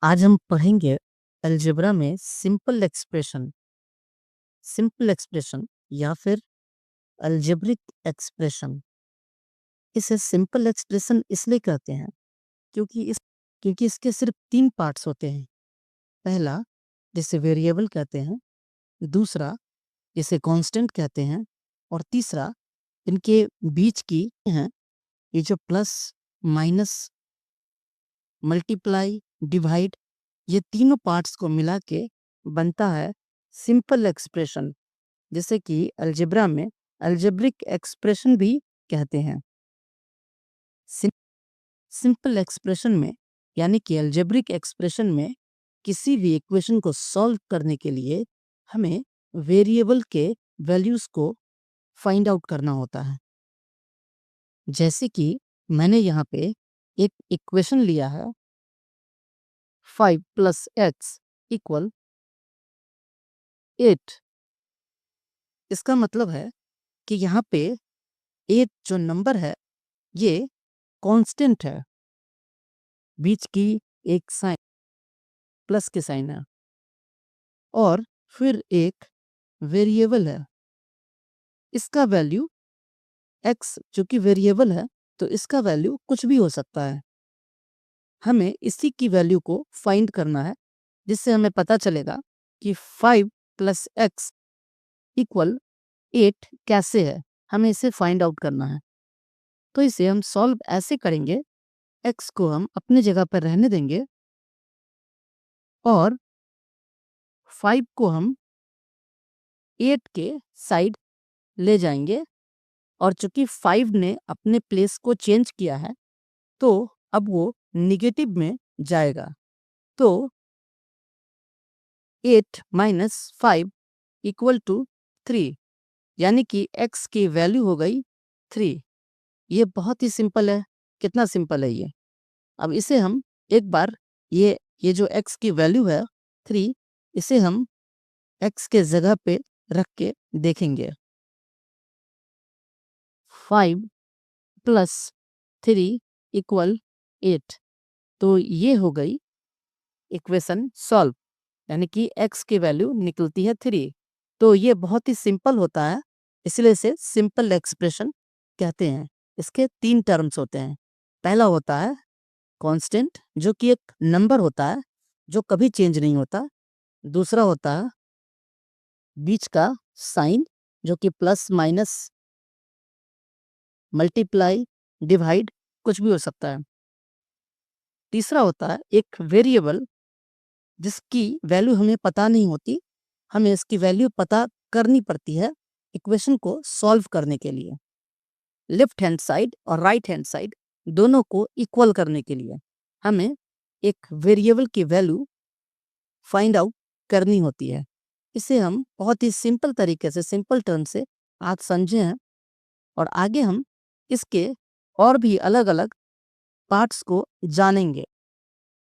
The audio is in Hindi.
आज हम पढ़ेंगे अलजेब्रा में सिंपल एक्सप्रेशन या फिर अलजेब्रिक एक्सप्रेशन। इसे सिंपल एक्सप्रेशन इसलिए कहते हैं क्योंकि इसके सिर्फ 3 पार्ट्स होते हैं। पहला जिसे वेरिएबल कहते हैं, दूसरा जिसे कांस्टेंट कहते हैं, और तीसरा इनके बीच की है ये जो प्लस, माइनस, मल्टीप्लाई, डिवाइड, ये तीनों पार्ट्स को मिला के बनता है सिंपल एक्सप्रेशन, जिसे कि अलजेब्रा में अलजेब्रिक एक्सप्रेशन भी कहते हैं। सिंपल एक्सप्रेशन में यानी कि अलजेब्रिक एक्सप्रेशन में किसी भी इक्वेशन को सॉल्व करने के लिए हमें वेरिएबल के वैल्यूज को फाइंड आउट करना होता है। जैसे कि मैंने यहाँ पे एक इक्वेशन लिया है 5 + x = 8। इसका मतलब है कि यहाँ पे 8 जो नंबर है ये कांस्टेंट है, बीच की एक साइन प्लस के साइन है, और फिर एक वेरिएबल है, इसका वैल्यू x जो कि वेरिएबल है, तो इसका वैल्यू कुछ भी हो सकता है। हमें इसी की वैल्यू को फाइंड करना है, जिससे हमें पता चलेगा कि 5 + x = 8 कैसे है। हमें इसे फाइंड आउट करना है। तो इसे हम सॉल्व ऐसे करेंगे, x को हम अपनी जगह पर रहने देंगे और 5 को हम 8 के साइड ले जाएंगे, और चूंकि 5 ने अपने प्लेस को चेंज किया है तो अब वो निगेटिव में जाएगा। तो 8 - 5 = 3, यानी कि x की वैल्यू हो गई 3। ये बहुत ही सिंपल है। कितना सिंपल है ये। अब इसे हम एक बार ये जो x की वैल्यू है 3, इसे हम x के जगह पे रख के देखेंगे। 5 + 3 = 8। तो ये हो गई इक्वेशन सॉल्व, यानी कि x की वैल्यू निकलती है 3। तो ये बहुत ही सिंपल होता है, इसलिए इसे सिंपल एक्सप्रेशन कहते हैं। इसके 3 टर्म्स होते हैं। पहला होता है कांस्टेंट, जो कि एक नंबर होता है जो कभी चेंज नहीं होता। दूसरा होता है बीच का साइन, जो कि प्लस, माइनस, मल्टीप्लाई, डिवाइड कुछ भी हो सकता है। तीसरा होता है एक वेरिएबल, जिसकी वैल्यू हमें पता नहीं होती, हमें इसकी वैल्यू पता करनी पड़ती है इक्वेशन को सॉल्व करने के लिए। लेफ्ट हैंड साइड और राइट हैंड साइड दोनों को इक्वल करने के लिए हमें एक वेरिएबल की वैल्यू फाइंड आउट करनी होती है। इसे हम बहुत ही सिंपल तरीके से, सिंपल टर्म से आज समझे हैं, और आगे हम इसके और भी अलग अलग पार्ट्स को जानेंगे।